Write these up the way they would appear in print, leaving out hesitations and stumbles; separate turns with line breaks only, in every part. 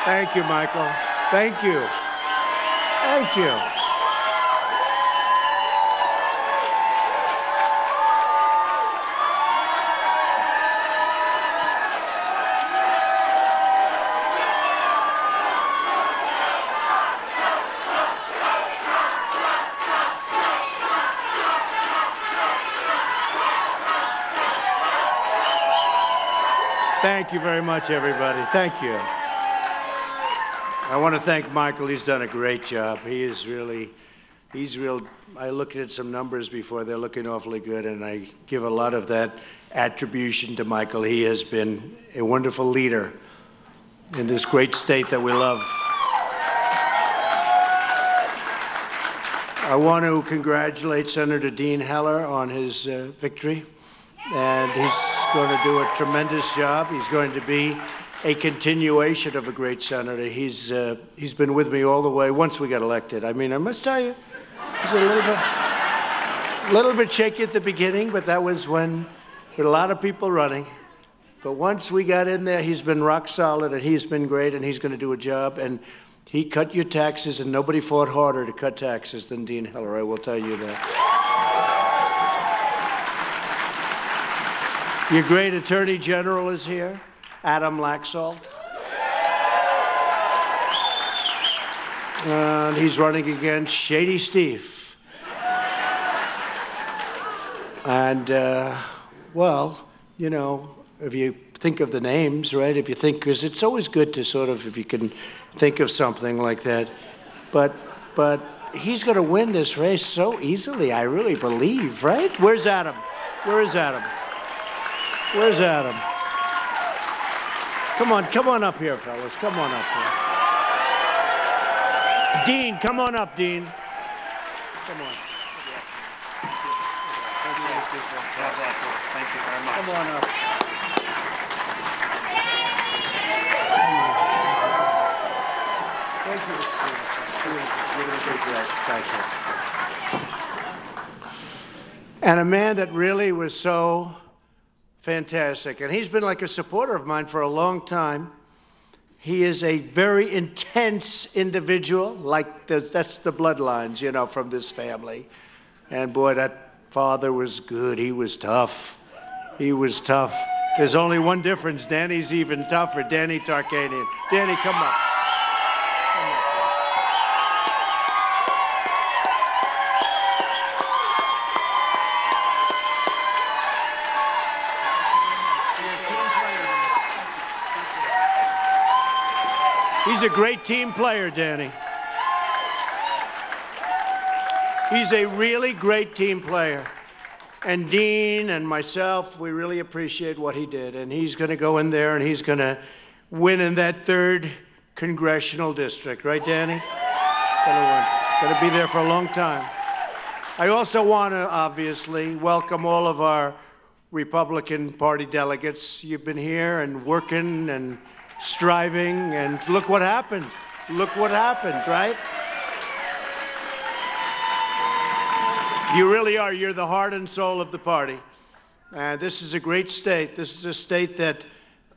Thank you, Michael. Thank you. Thank you. Thank you very much, everybody. Thank you. I want to thank Michael. He's done a great job. He's real. I looked at some numbers before. They're looking awfully good, and I give a lot of that attribution to Michael. He has been a wonderful leader in this great state that we love. I want to congratulate Senator Dean Heller on his victory, and he's going to do a tremendous job. He's going to be a continuation of a great senator. He's been with me all the way once we got elected. I mean, I must tell you, he's a little bit shaky at the beginning, but that was when there were a lot of people running. But once we got in there, he's been rock solid, and he's been great, and he's going to do a job. And he cut your taxes, and nobody fought harder to cut taxes than Dean Heller, I will tell you that. Your great Attorney General is here, Adam Laxalt. And he's running against Shady Steve. And, well, you know, if you think of the names, right, if you think, because it's always good to sort of, if you can think of something like that. But he's going to win this race so easily, I really believe, right? Where's Adam? Where is Adam? Where's Adam? Come on up here, fellas. Come on up here. Dean, come on up, Dean. Come on. Thank you very much. Come on up. Thank you. And a man that really was so fantastic. And he's been like a supporter of mine for a long time. He is a very intense individual, like that's the bloodlines, you know, from this family. And boy, that father was good. He was tough. He was tough. There's only one difference. Danny's even tougher. Danny Tarkanian. Danny, come up. He's a great team player, Danny. He's a really great team player. And Dean and myself, we really appreciate what he did. And he's going to go in there and he's going to win in that 3rd congressional district. Right, Danny? Going to be there for a long time. I also want to, obviously, welcome all of our Republican Party delegates. You've been here and working and striving, and look what happened. Look what happened, right? You really are. You're the heart and soul of the party. This is a great state. This is a state that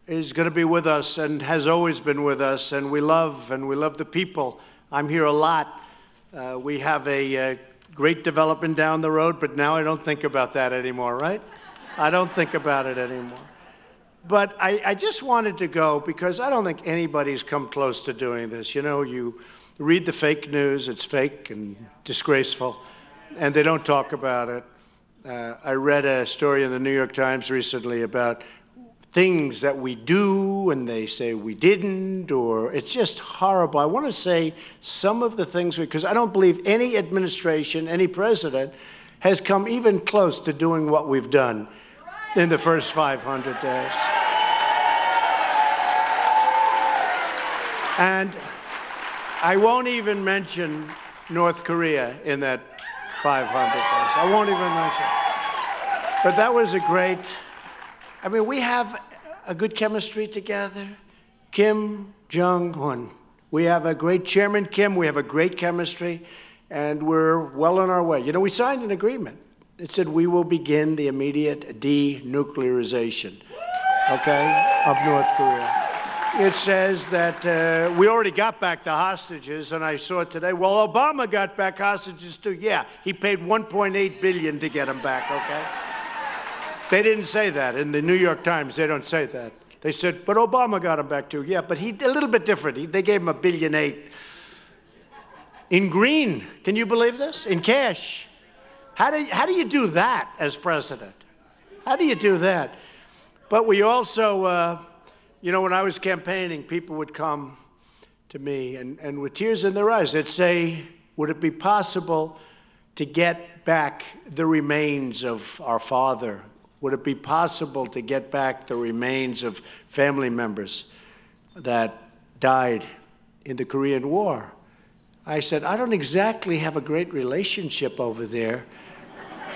is going to be with us and has always been with us, and we love the people. I'm here a lot. We have a great development down the road, but now I don't think about that anymore, right? I don't think about it anymore. But I just wanted to go because I don't think anybody's come close to doing this. You know, you read the fake news, it's fake and disgraceful, and they don't talk about it. I read a story in the New York Times recently about things that we do and they say we didn't, or it's just horrible. I want to say some of the things, because I don't believe any administration, any president has come even close to doing what we've done in the first 500 days. And I won't even mention North Korea in that 500 days. I won't even mention it. But that was a great, I mean, we have a good chemistry together. Kim Jong Un. We have a great Chairman Kim. We have a great chemistry, and we're well on our way. You know, we signed an agreement. It said we will begin the immediate denuclearization, okay, of North Korea. It says that we already got back the hostages, and I saw it today. Well, Obama got back hostages too. Yeah, he paid $1.8 billion to get them back, okay? They didn't say that. In the New York Times, they don't say that. They said, but Obama got them back too. Yeah, but he a little bit different. They gave him $1.8 billion. In green, can you believe this? In cash. How do you do that as president? How do you do that? But we also... you know, when I was campaigning, people would come to me and with tears in their eyes, they'd say, would it be possible to get back the remains of our father? Would it be possible to get back the remains of family members that died in the Korean War? I said, I don't exactly have a great relationship over there.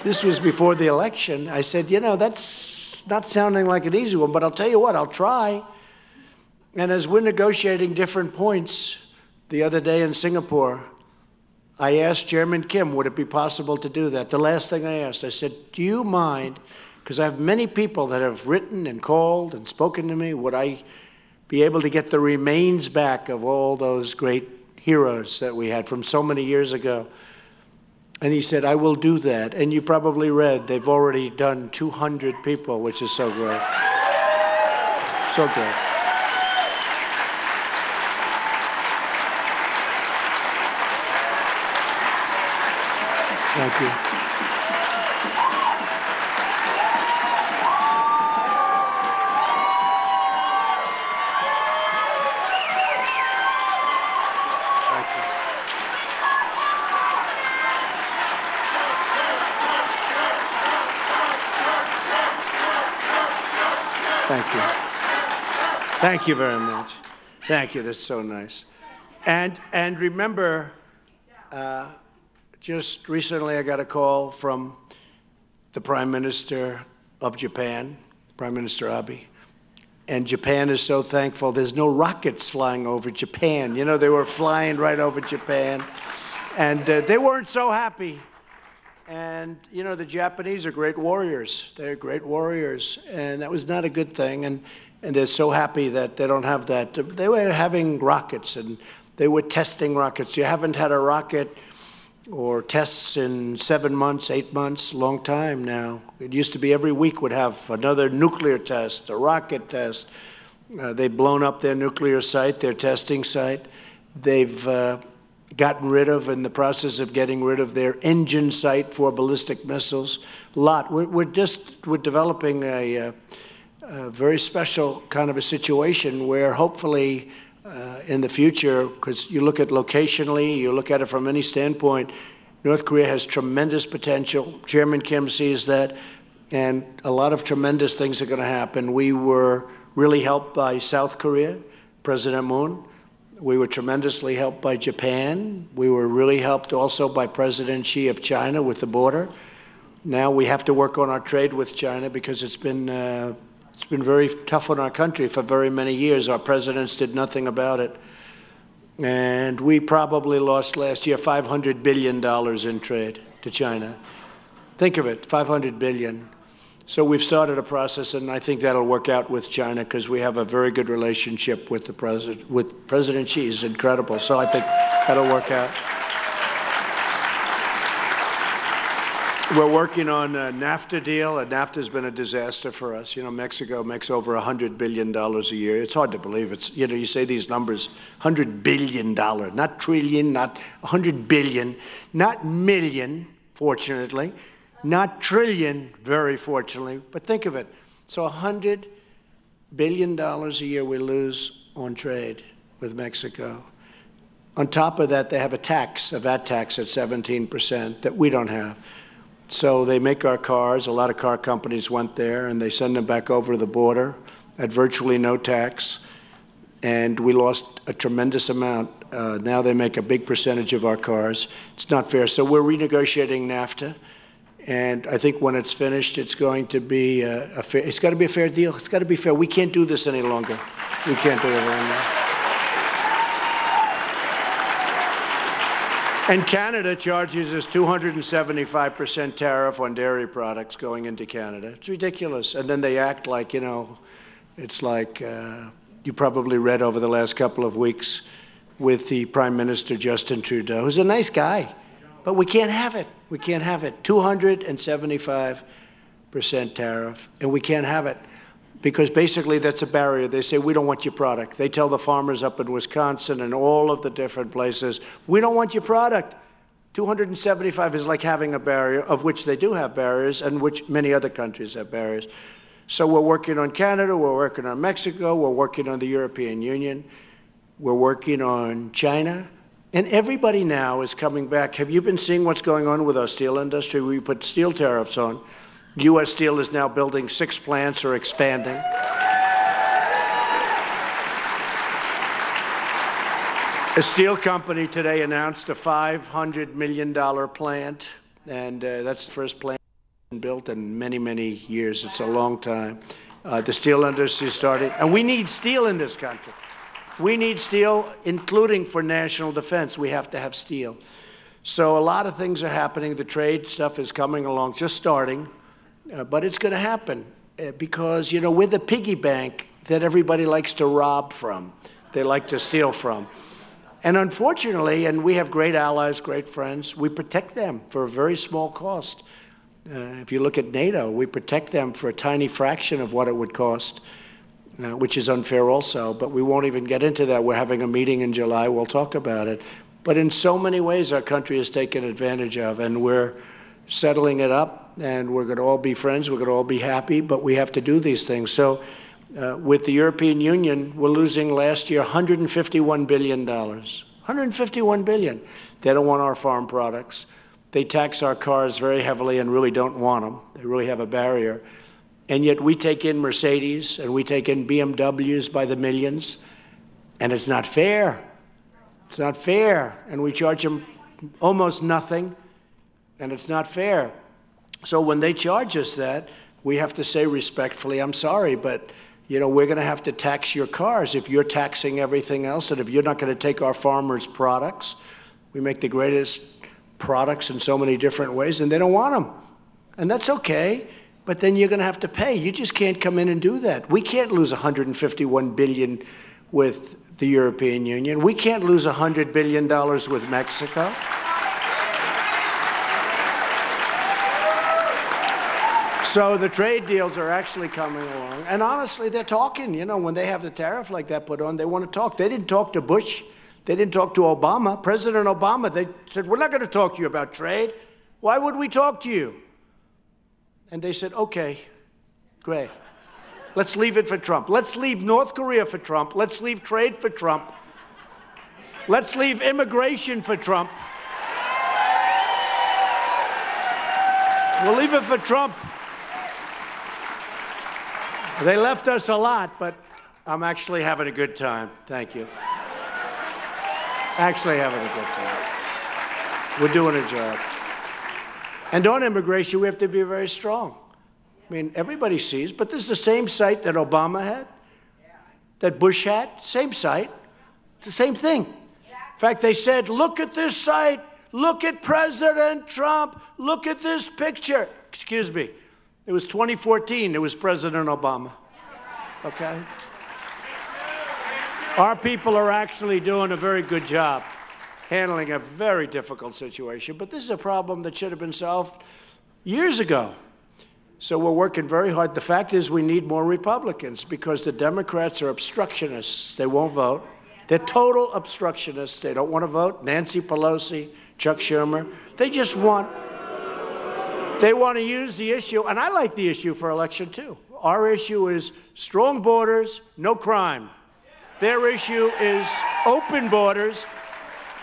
This was before the election. I said, you know, that's not sounding like an easy one, but I'll tell you what, I'll try. And as we're negotiating different points, the other day in Singapore, I asked Chairman Kim, would it be possible to do that? The last thing I asked, I said, do you mind, because I have many people that have written and called and spoken to me, would I be able to get the remains back of all those great heroes that we had from so many years ago? And he said, I will do that. And you probably read, they've already done 200 people, which is so great. So great. Thank you. Thank you. Thank you very much. Thank you. That's so nice. And remember, just recently I got a call from the Prime Minister of Japan, Prime Minister Abe, and Japan is so thankful. There's no rockets flying over Japan. You know, they were flying right over Japan, and they weren't so happy. And, you know, the Japanese are great warriors. They're great warriors, and that was not a good thing. And they're so happy that they don't have that. They were having rockets, and they were testing rockets. You haven't had a rocket or tests in 7 months, 8 months, long time now. It used to be every week would have another nuclear test, a rocket test. They've blown up their nuclear site, their testing site. They've gotten rid of, in the process of getting rid of, their engine site for ballistic missiles. A lot. We're developing a very special kind of a situation where hopefully in the future, because you look at locationally, you look at it from any standpoint, North Korea has tremendous potential. Chairman Kim sees that, and a lot of tremendous things are going to happen. We were really helped by South Korea, President Moon. We were tremendously helped by Japan. We were really helped also by President Xi of China with the border. Now we have to work on our trade with China because it's been very tough on our country for very many years. Our presidents did nothing about it. And we probably lost last year $500 billion in trade to China. Think of it, $500 billion. So we've started a process, and I think that'll work out with China because we have a very good relationship with President Xi. He's incredible. So I think that'll work out. We're working on a NAFTA deal. NAFTA's been a disaster for us. You know, Mexico makes over $100 billion a year. It's hard to believe. It's, you know, you say these numbers, $100 billion, not trillion, not $100 billion, not million, fortunately, not trillion, very fortunately, but think of it. So $100 billion a year we lose on trade with Mexico. On top of that, they have a tax, a VAT tax at 17% that we don't have. So they make our cars, a lot of car companies went there, and they send them back over the border at virtually no tax. And we lost a tremendous amount. Now they make a big percentage of our cars. It's not fair. So we're renegotiating NAFTA. And I think when it's finished, it's going to be it's got to be a fair deal. It's got to be fair. We can't do this any longer. We can't do it anymore. And Canada charges us 275% tariff on dairy products going into Canada. It's ridiculous. And then they act like, you know, it's like you probably read over the last couple of weeks with the Prime Minister, Justin Trudeau, who's a nice guy, but we can't have it. We can't have it. 275% tariff, and we can't have it because basically that's a barrier. They say, we don't want your product. They tell the farmers up in Wisconsin and all of the different places, we don't want your product. 275 is like having a barrier, of which they do have barriers, and which many other countries have barriers. So we're working on Canada, we're working on Mexico, we're working on the European Union, we're working on China, and everybody now is coming back. Have you been seeing what's going on with our steel industry? We put steel tariffs on. U.S. Steel is now building 6 plants or expanding. A steel company today announced a $500 million plant, and that's the first plant built in many, many years. It's a long time. The steel industry started, and we need steel in this country. We need steel, including for national defense. We have to have steel. So a lot of things are happening. The trade stuff is coming along, just starting, but it's going to happen because, you know, we're the piggy bank that everybody likes to rob from. They like to steal from. And unfortunately, and we have great allies, great friends, we protect them for a very small cost. If you look at NATO, we protect them for a tiny fraction of what it would cost, which is unfair also, but we won't even get into that. We're having a meeting in July, we'll talk about it. But in so many ways, our country is taken advantage of, and we're settling it up, and we're going to all be friends, we're going to all be happy, but we have to do these things. So with the European Union, we're losing last year $151 billion. $151 billion. They don't want our farm products. They tax our cars very heavily and really don't want them. They really have a barrier. And yet we take in Mercedes and we take in BMWs by the millions, and it's not fair. It's not fair. And we charge them almost nothing, and it's not fair. So when they charge us that, we have to say respectfully, I'm sorry, but you know, we're going to have to tax your cars if you're taxing everything else, and if you're not going to take our farmers' products. We make the greatest products in so many different ways, and they don't want them. And that's okay, but then you're going to have to pay. You just can't come in and do that. We can't lose $151 billion with the European Union. We can't lose $100 billion with Mexico. So the trade deals are actually coming along. And honestly, they're talking. You know, when they have the tariff like that put on, they want to talk. They didn't talk to Bush. They didn't talk to Obama. President Obama, they said, we're not going to talk to you about trade. Why would we talk to you? And they said, okay, great. Let's leave it for Trump. Let's leave North Korea for Trump. Let's leave trade for Trump. Let's leave immigration for Trump. We'll leave it for Trump. They left us a lot, but I'm actually having a good time. Thank you. Actually having a good time. We're doing a job. And on immigration, we have to be very strong. I mean, everybody sees, but this is the same site that Obama had, that Bush had, same site. It's the same thing. In fact, they said, look at this site. Look at President Trump. Look at this picture. Excuse me. It was 2014. It was President Obama. Okay? Our people are actually doing a very good job handling a very difficult situation. But this is a problem that should have been solved years ago. So we're working very hard. The fact is we need more Republicans because the Democrats are obstructionists. They won't vote. They're total obstructionists. They don't want to vote. Nancy Pelosi, Chuck Schumer. They just want... They want to use the issue, and I like the issue for election, too. Our issue is strong borders, no crime. Their issue is open borders.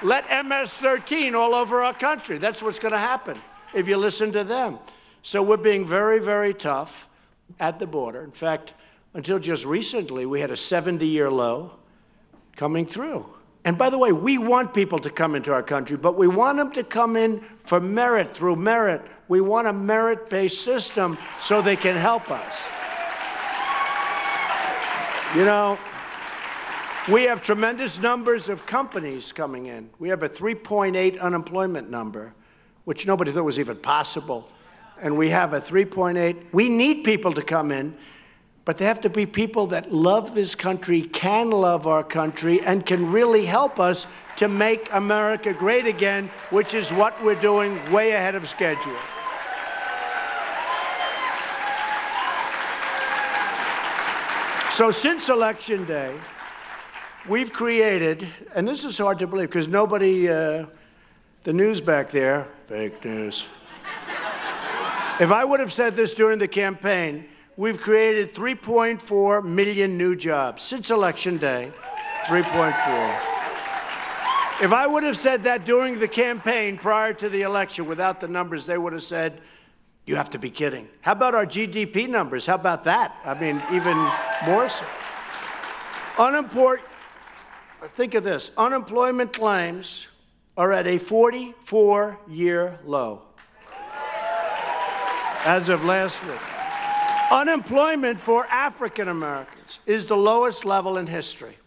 Let MS-13 all over our country. That's what's going to happen if you listen to them. So we're being very, very tough at the border. In fact, until just recently, we had a 70-year low coming through. And by the way, we want people to come into our country, but we want them to come in for merit, through merit. We want a merit-based system so they can help us. You know, we have tremendous numbers of companies coming in. We have a 3.8 unemployment number, which nobody thought was even possible. And we have a 3.8. We need people to come in, But they have to be people that love this country, can love our country, and can really help us to make America great again, which is what we're doing way ahead of schedule. So since Election Day, we've created, and this is hard to believe because nobody, the news back there, fake news. If I would have said this during the campaign, we've created 3.4 million new jobs since Election Day, 3.4. If I would have said that during the campaign prior to the election without the numbers, they would have said, you have to be kidding. How about our GDP numbers? How about that? I mean, even more so. Think of this. Unemployment claims are at a 44-year low as of last week. Unemployment for African Americans is the lowest level in history.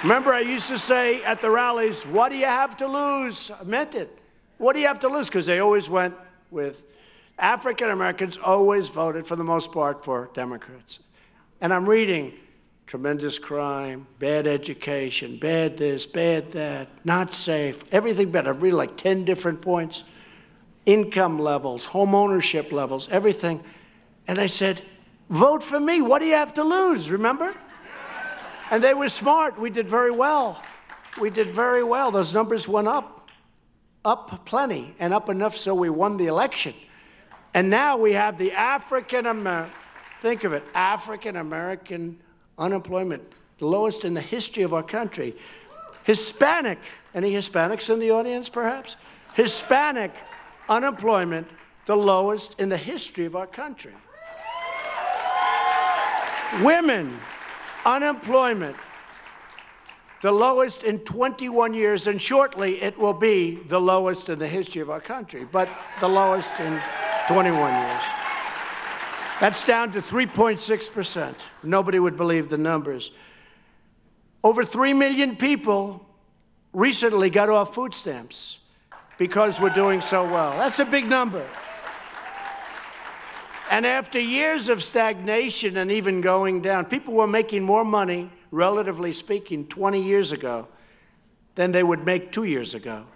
Remember, I used to say at the rallies, what do you have to lose? I meant it. What do you have to lose? Because they always went with African Americans, always voted for the most part for Democrats. And I'm reading tremendous crime, bad education, bad this, bad that, not safe, everything bad. I read like 10 different points, income levels, home ownership levels, everything. And I said, vote for me. What do you have to lose? Remember? And they were smart. We did very well. We did very well. Those numbers went up plenty, and up enough so we won the election. And now we have the African-American, think of it, African-American unemployment, the lowest in the history of our country. Hispanic, any Hispanics in the audience perhaps? Hispanic unemployment, the lowest in the history of our country. Women unemployment, the lowest in 21 years, and shortly it will be the lowest in the history of our country, but the lowest in 21 years. That's down to 3.6%. Nobody would believe the numbers. Over 3 million people recently got off food stamps because we're doing so well. That's a big number. And after years of stagnation and even going down, people were making more money, relatively speaking, 20 years ago than they would make 2 years ago.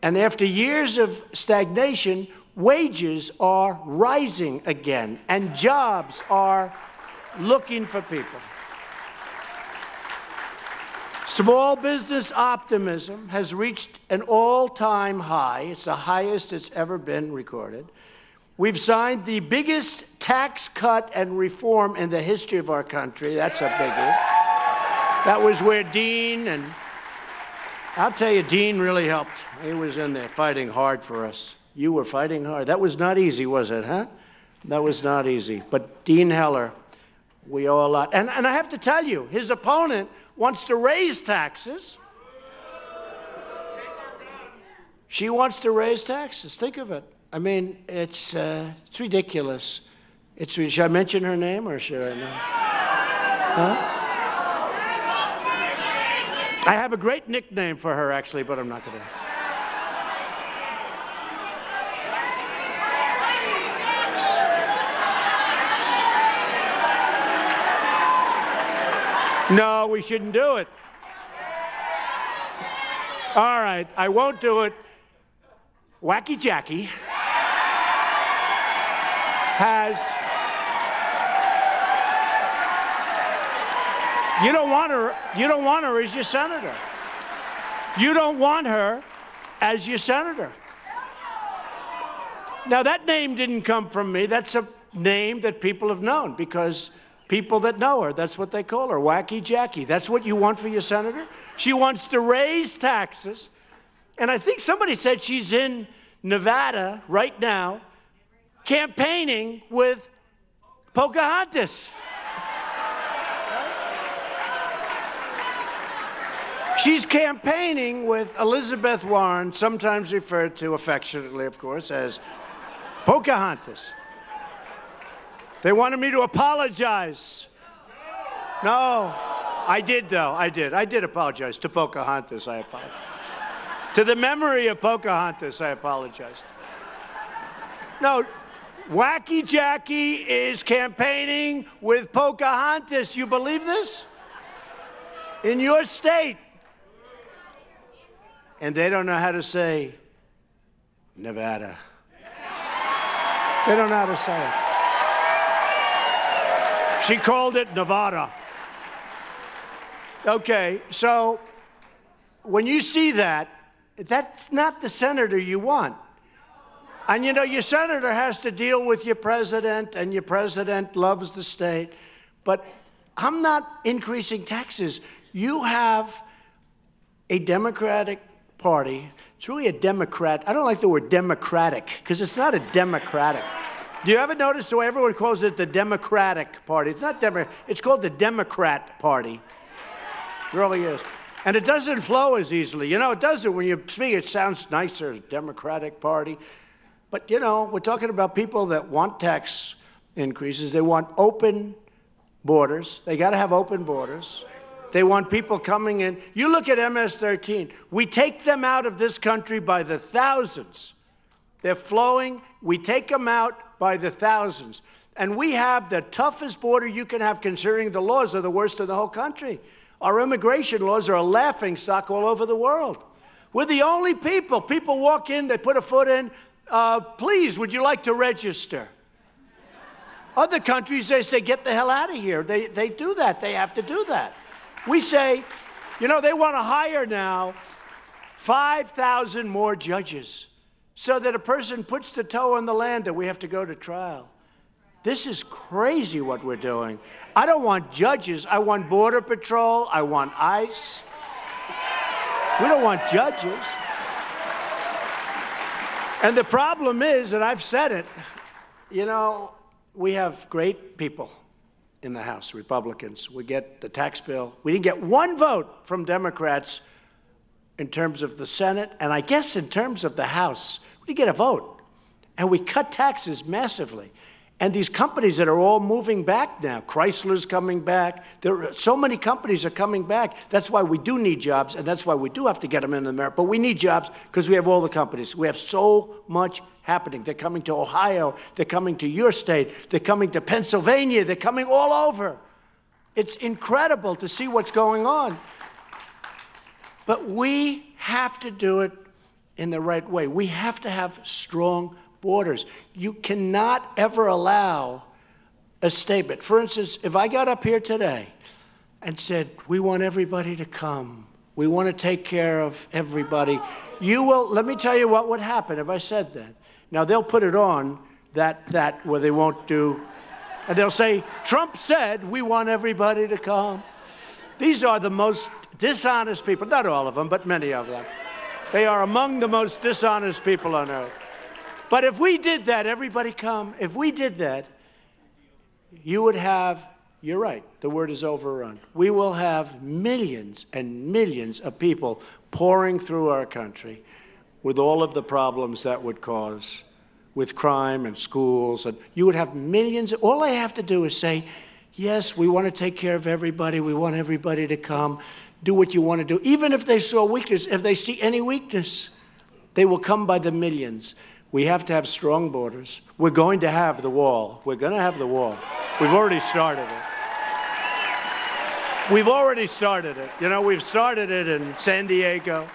And after years of stagnation, wages are rising again, and jobs are looking for people. Small business optimism has reached an all-time high. It's the highest it's ever been recorded. We've signed the biggest tax cut and reform in the history of our country. That's a biggie. That was where Dean, and I'll tell you, Dean really helped. He was in there fighting hard for us. You were fighting hard. That was not easy, was it, huh? That was not easy. But Dean Heller, we owe a lot. And I have to tell you, his opponent wants to raise taxes. She wants to raise taxes. Think of it. I mean, it's ridiculous. Should I mention her name or should I not? Huh? I have a great nickname for her, actually, but I'm not going to. No, we shouldn't do it. All right, I won't do it. Wacky Jacky has, you don't want her as your senator. You don't want her as your senator. Now, that name didn't come from me. That's a name that people have known because people that know her, that's what they call her, Wacky Jacky. That's what you want for your senator? She wants to raise taxes. And I think somebody said she's in Nevada right now campaigning with Pocahontas. She's campaigning with Elizabeth Warren, sometimes referred to affectionately, of course, as Pocahontas. They wanted me to apologize. No, I did, though. I did apologize to Pocahontas. I apologize. To the memory of Pocahontas, I apologized. No, Wacky Jacky is campaigning with Pocahontas. You believe this? In your state. And they don't know how to say Nevada. They don't know how to say it. She called it Nevada. Okay, so when you see that, that's not the senator you want. And you know, your senator has to deal with your president, and your president loves the state. But I'm not increasing taxes. You have a Democratic Party. It's really a Democrat. I don't like the word democratic, because it's not a democratic. Do you ever notice the way everyone calls it the Democratic Party? It's not Democrat. It's called the Democrat Party. It really is. And it doesn't flow as easily. You know, it doesn't. When you speak, it sounds nicer, Democratic Party. But, you know, we're talking about people that want tax increases. They want open borders. They got to have open borders. They want people coming in. You look at MS-13. We take them out of this country by the thousands. They're flowing. We take them out by the thousands. And we have the toughest border you can have, considering the laws are the worst in the whole country. Our immigration laws are a laughingstock all over the world. We're the only people. People walk in, they put a foot in. Please, would you like to register? Other countries, they say, get the hell out of here. They do that. They have to do that. We say, you know, they want to hire now 5,000 more judges so that a person puts the toe on the land and we have to go to trial. This is crazy what we're doing. I don't want judges. I want Border Patrol. I want ICE. We don't want judges. And the problem is, and I've said it, you know, we have great people in the House, Republicans. We get the tax bill. We didn't get one vote from Democrats in terms of the Senate, and I guess in terms of the House. We didn't get a vote. And we cut taxes massively. And these companies that are all moving back now, Chrysler's coming back. There are so many companies are coming back. That's why we do need jobs, and that's why we do have to get them in America. But we need jobs because we have all the companies. We have so much happening. They're coming to Ohio. They're coming to your state. They're coming to Pennsylvania. They're coming all over. It's incredible to see what's going on. But we have to do it in the right way. We have to have strong borders. You cannot ever allow a statement. For instance, if I got up here today and said, we want everybody to come, we want to take care of everybody, you will, let me tell you what would happen if I said that. Now, they'll put it on that where they won't do, and they'll say, Trump said we want everybody to come. These are the most dishonest people, not all of them, but many of them. They are among the most dishonest people on earth. But if we did that, everybody come, if we did that, you would have, you're right, the word is overrun. We will have millions and millions of people pouring through our country with all of the problems that would cause, with crime and schools. And you would have millions. All I have to do is say, yes, we want to take care of everybody. We want everybody to come. Do what you want to do. Even if they saw weakness, if they see any weakness, they will come by the millions. We have to have strong borders. We're going to have the wall. We're going to have the wall. We've already started it. We've already started it. You know, we've started it in San Diego.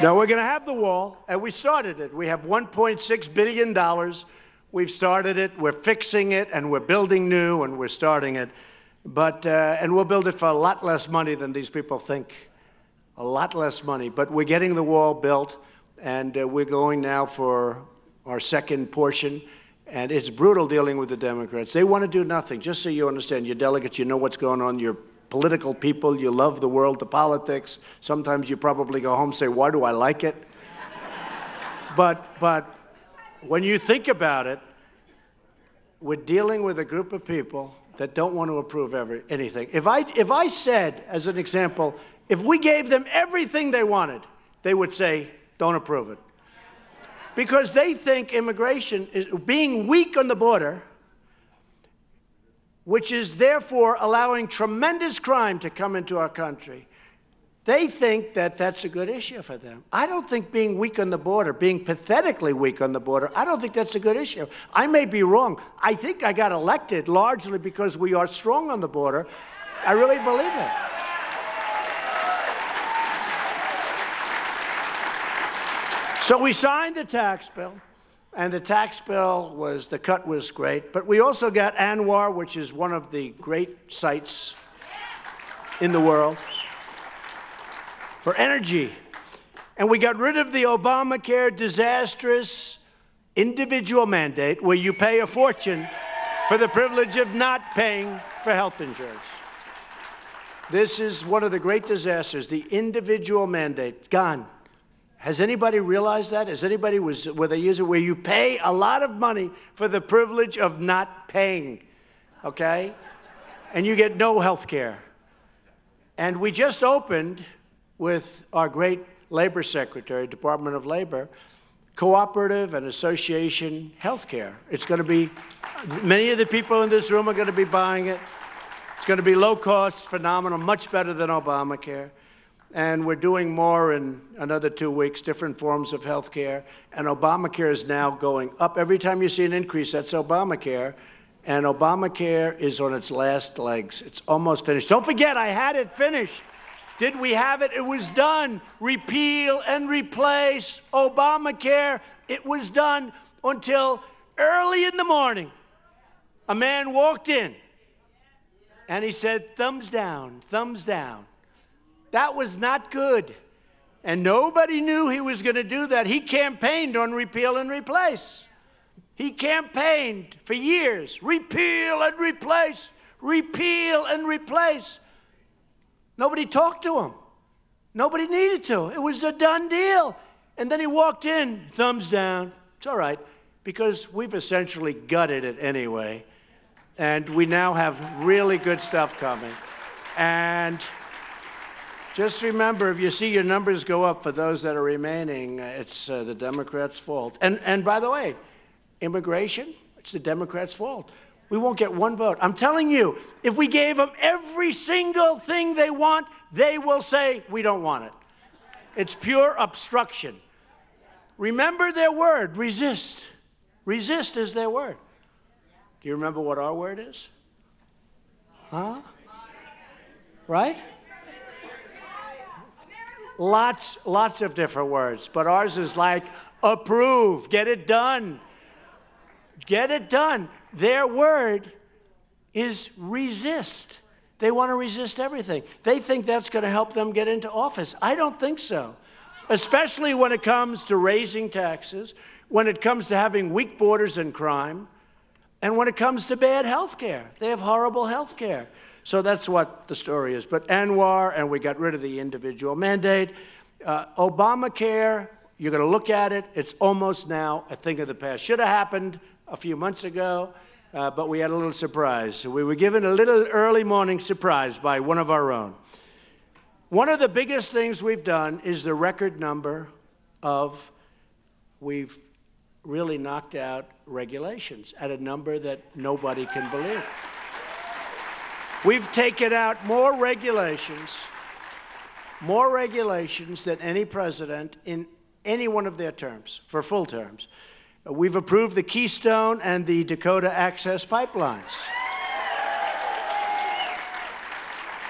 Now, we're going to have the wall, and we started it. We have $1.6 billion. We've started it. We're fixing it, and we're building new, and we're starting it. But, and we'll build it for a lot less money than these people think. A lot less money. But we're getting the wall built, and we're going now for our second portion. And it's brutal dealing with the Democrats. They want to do nothing. Just so you understand, your delegates, you know what's going on. You're political people. You love the world, the politics. Sometimes you probably go home and say, why do I like it? But when you think about it, we're dealing with a group of people that don't want to approve anything. If I said, as an example, if we gave them everything they wanted, they would say, don't approve it. Because they think immigration, being weak on the border, which is therefore allowing tremendous crime to come into our country, they think that that's a good issue for them. I don't think being weak on the border, being pathetically weak on the border, I don't think that's a good issue. I may be wrong. I think I got elected largely because we are strong on the border. I really believe it. So we signed the tax bill, and the tax bill the cut was great, but we also got ANWR, which is one of the great sites in the world for energy. And we got rid of the Obamacare disastrous individual mandate where you pay a fortune for the privilege of not paying for health insurance. This is one of the great disasters, the individual mandate, gone. Has anybody realized that? Has anybody where they use it where you pay a lot of money for the privilege of not paying, okay? And you get no health care. And we just opened with our great labor secretary, Department of Labor, cooperative and association health care. It's going to be, many of the people in this room are going to be buying it. It's going to be low cost, phenomenal, much better than Obamacare. And we're doing more in another 2 weeks, different forms of health care. And Obamacare is now going up. Every time you see an increase, that's Obamacare. And Obamacare is on its last legs. It's almost finished. Don't forget, I had it finished. Did we have it? It was done. Repeal and replace Obamacare. It was done until early in the morning. A man walked in and he said, thumbs down, thumbs down. That was not good. And nobody knew he was going to do that. He campaigned on repeal and replace. He campaigned for years. Repeal and replace. Repeal and replace. Nobody talked to him. Nobody needed to. It was a done deal. And then he walked in, thumbs down. It's all right, because we've essentially gutted it anyway. And we now have really good stuff coming. And just remember, if you see your numbers go up for those that are remaining, it's the Democrats' fault. And by the way, immigration, it's the Democrats' fault. We won't get one vote. I'm telling you, if we gave them every single thing they want, they will say, we don't want it. It's pure obstruction. Remember their word, resist. Resist is their word. Do you remember what our word is? Huh? Right? Lots of different words, but ours is like approve, get it done. Get it done. Their word is resist. They want to resist everything. They think that's going to help them get into office. I don't think so, especially when it comes to raising taxes, when it comes to having weak borders and crime, and when it comes to bad health care. They have horrible health care. So that's what the story is. But ANWR, and we got rid of the individual mandate. Obamacare, you're going to look at it. It's almost now a thing of the past. Should have happened a few months ago, but we had a little surprise. So we were given a little early morning surprise by one of our own. One of the biggest things we've done is the record number of, we've really knocked out regulations at a number that nobody can believe. We've taken out more regulations than any president in any one of their terms, for full terms. We've approved the Keystone and the Dakota Access pipelines.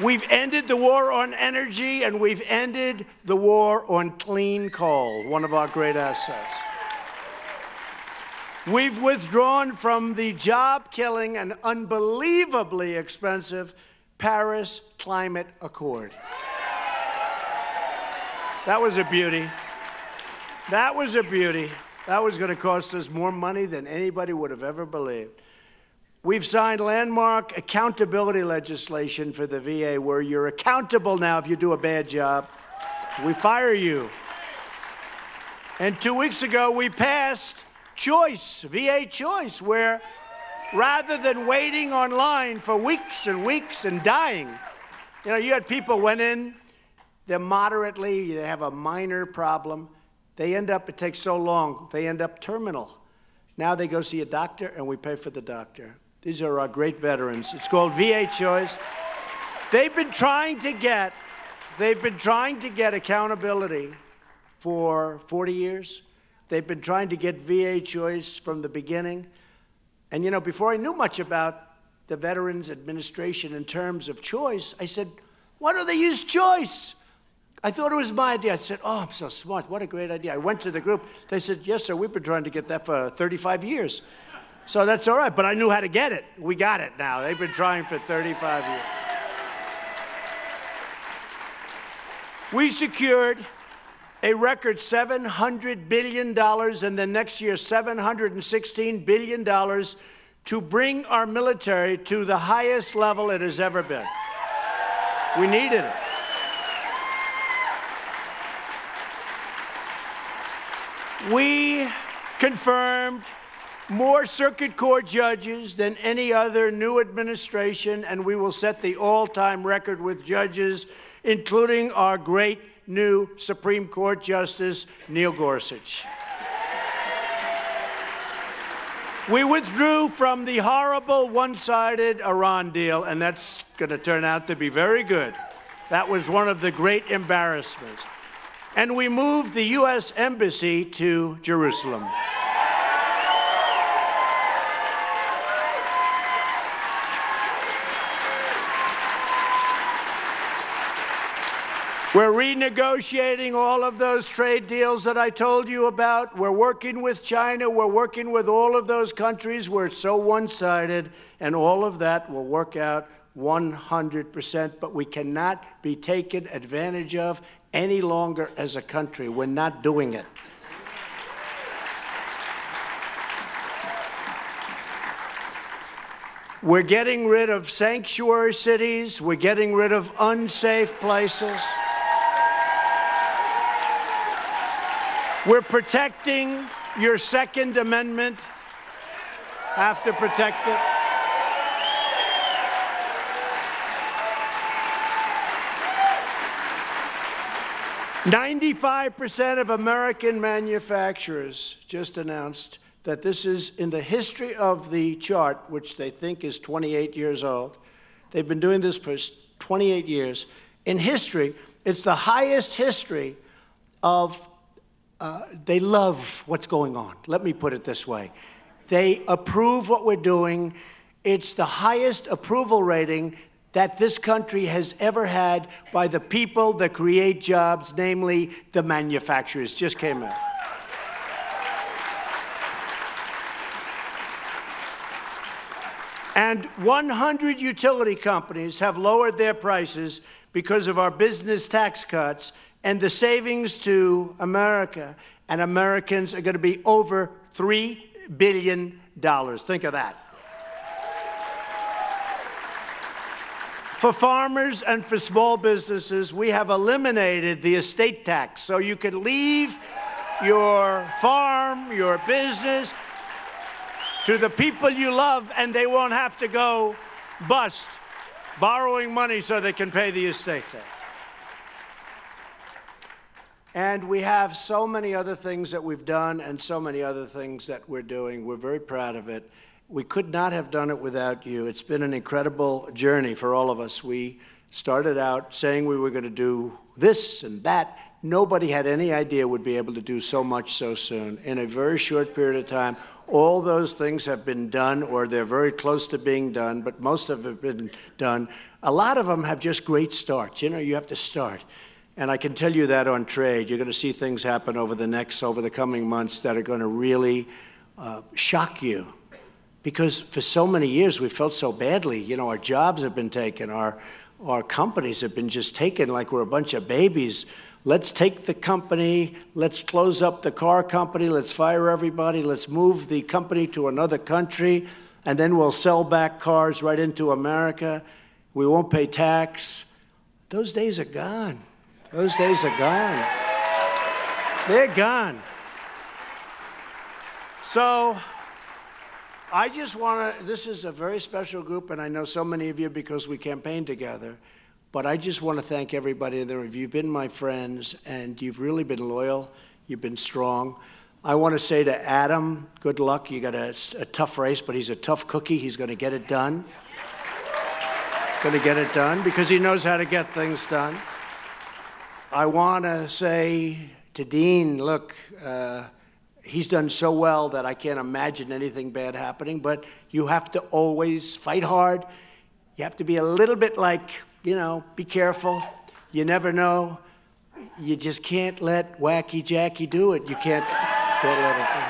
We've ended the war on energy, and we've ended the war on clean coal, one of our great assets. We've withdrawn from the job-killing and unbelievably expensive Paris Climate Accord. That was a beauty. That was a beauty. That was going to cost us more money than anybody would have ever believed. We've signed landmark accountability legislation for the VA where you're accountable now if you do a bad job. We fire you. And 2 weeks ago, we passed Choice, VA Choice, where rather than waiting online for weeks and weeks and dying, you know, you had people went in, they're moderately, they have a minor problem. They end up, it takes so long, they end up terminal. Now they go see a doctor and we pay for the doctor. These are our great veterans. It's called VA Choice. They've been trying to get accountability for 40 years. They've been trying to get VA Choice from the beginning. And, you know, before I knew much about the Veterans Administration in terms of choice, I said, why don't they use choice? I thought it was my idea. I said, oh, I'm so smart. What a great idea. I went to the group. They said, yes, sir, we've been trying to get that for 35 years. So that's all right, but I knew how to get it. We got it now. They've been trying for 35 years. We secured a record $700 billion, and then next year $716 billion to bring our military to the highest level it has ever been. We needed it. We confirmed more circuit court judges than any other new administration, and we will set the all-time record with judges, including our great new Supreme Court Justice, Neil Gorsuch. We withdrew from the horrible one-sided Iran deal, and that's going to turn out to be very good. That was one of the great embarrassments. And we moved the U.S. Embassy to Jerusalem. We're renegotiating all of those trade deals that I told you about. We're working with China. We're working with all of those countries where it's so one-sided, and all of that will work out 100%, but we cannot be taken advantage of any longer as a country. We're not doing it. We're getting rid of sanctuary cities. We're getting rid of unsafe places. We're protecting your Second Amendment. Have to protect it. "95% of American manufacturers just announced that this is in the history of the chart, which they think is 28 years old. They've been doing this for 28 years. In history, it's the highest history of they love what's going on. Let me put it this way. They approve what we're doing. It's the highest approval rating that this country has ever had by the people that create jobs, namely the manufacturers. Just came out. And 100 utility companies have lowered their prices because of our business tax cuts, and the savings to America and Americans are going to be over $3 billion. Think of that. For farmers and for small businesses, we have eliminated the estate tax, so you can leave your farm, your business, to the people you love, and they won't have to go bust borrowing money so they can pay the estate tax. And we have so many other things that we've done and so many other things that we're doing. We're very proud of it. We could not have done it without you. It's been an incredible journey for all of us. We started out saying we were going to do this and that. Nobody had any idea we'd be able to do so much so soon. In a very short period of time, all those things have been done, or they're very close to being done, but most of them have been done. A lot of them have just great starts. You know, you have to start. And I can tell you that on trade. You're going to see things happen over the coming months that are going to really shock you. Because for so many years, we felt so badly. You know, our jobs have been taken. Our companies have been just taken like we're a bunch of babies. Let's take the company. Let's close up the car company. Let's fire everybody. Let's move the company to another country. And then we'll sell back cars right into America. We won't pay tax. Those days are gone. Those days are gone. They're gone. So I just want to, this is a very special group, and I know so many of you because we campaigned together, but I just want to thank everybody in there. You've been my friends, and you've really been loyal. You've been strong. I want to say to Adam, good luck. You got a tough race, but he's a tough cookie. He's going to get it done. Going to get it done because he knows how to get things done. I want to say to Dean, look, he's done so well that I can't imagine anything bad happening, but you have to always fight hard. You have to be a little bit like, be careful. You never know. You just can't let Wacky Jacky do it. You can't let it do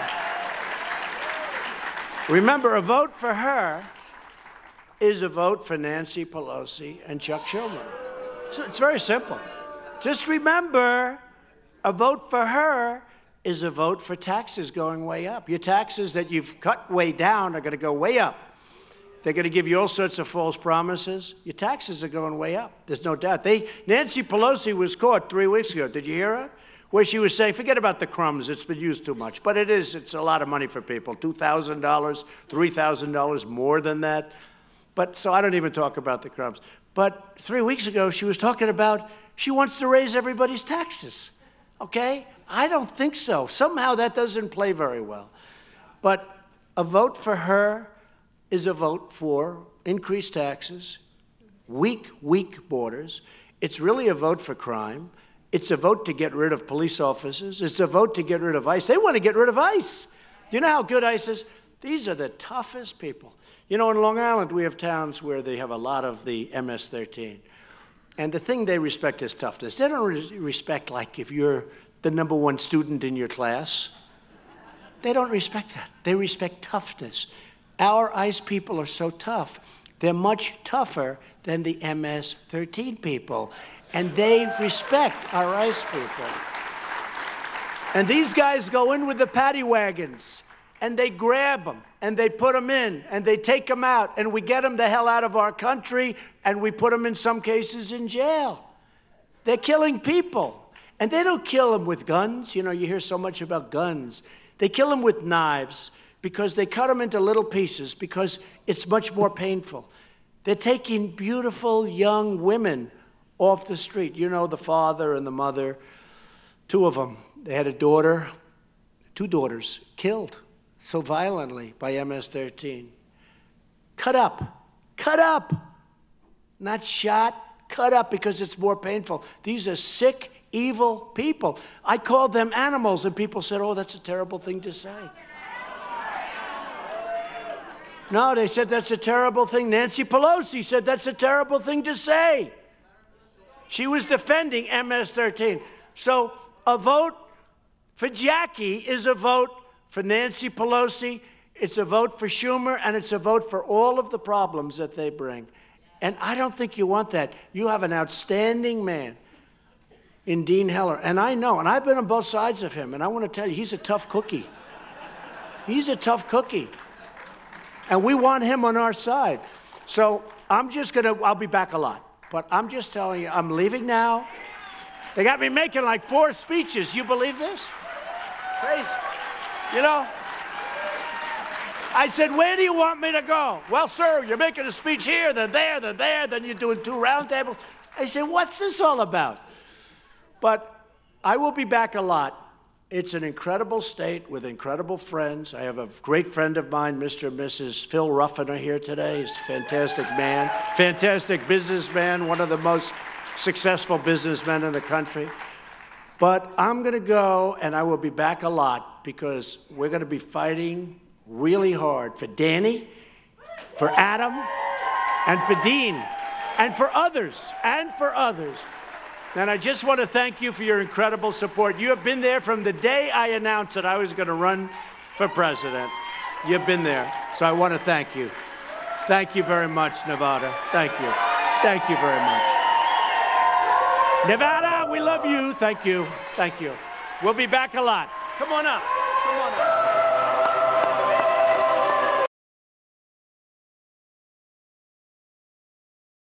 it. Remember, a vote for her is a vote for Nancy Pelosi and Chuck Schumer. So it's very simple. Just remember, a vote for her is a vote for taxes going way up. Your taxes that you've cut way down are going to go way up. They're going to give you all sorts of false promises. Your taxes are going way up. There's no doubt. Nancy Pelosi was caught 3 weeks ago. Did you hear her? Where she was saying, forget about the crumbs. It's been used too much. But it's a lot of money for people. $2,000, $3,000, more than that. But so I don't even talk about the crumbs. But 3 weeks ago, she was talking about she wants to raise everybody's taxes. Okay? I don't think so. Somehow that doesn't play very well. But a vote for her is a vote for increased taxes, weak borders. It's really a vote for crime. It's a vote to get rid of police officers. It's a vote to get rid of ICE. They want to get rid of ICE. Do you know how good ICE is? These are the toughest people. In Long Island, we have towns where they have a lot of the MS-13. And the thing they respect is toughness. They don't respect, like, if you're the #1 student in your class. They don't respect that. They respect toughness. Our ICE people are so tough. They're much tougher than the MS-13 people. And they respect our ICE people. And these guys go in with the paddy wagons, and they grab them, and they put them in, and they take them out, and we get them the hell out of our country, and we put them in some cases in jail. They're killing people. And they don't kill them with guns. You hear so much about guns. They kill them with knives, because they cut them into little pieces because it's much more painful. They're taking beautiful young women off the street. The father and the mother, 2 of them. They had a daughter, 2 daughters, killed so violently by MS-13. Cut up. Not shot, cut up because it's more painful. These are sick, evil people. I called them animals, and people said, oh, that's a terrible thing to say. No, they said that's a terrible thing. Nancy Pelosi said that's a terrible thing to say. She was defending MS-13. So a vote for Jacky is a vote for Nancy Pelosi. It's a vote for Schumer, and it's a vote for all of the problems that they bring. And I don't think you want that. You have an outstanding man in Dean Heller. And I know, and I've been on both sides of him, and I want to tell you, he's a tough cookie. He's a tough cookie. And we want him on our side. So I'll be back a lot. But I'm just telling you, I'm leaving now. They got me making like 4 speeches. You believe this? Crazy. I said, where do you want me to go? Well, sir, you're making a speech here, then there, then you're doing 2 roundtables. I said, what's this all about? But I will be back a lot. It's an incredible state with incredible friends. I have a great friend of mine, Mr. and Mrs. Phil Ruffin, are here today. He's a fantastic man, fantastic businessman, one of the most successful businessmen in the country. But I'm going to go, and I will be back a lot, because we're going to be fighting really hard for Danny, for Adam, and for Dean, and for others, And I just want to thank you for your incredible support. You have been there from the day I announced that I was going to run for president. You've been there. So I want to thank you. Thank you very much, Nevada. Thank you. Thank you very much. Nevada, we love you. Thank you. Thank you. We'll be back a lot. Come on up. Come on up.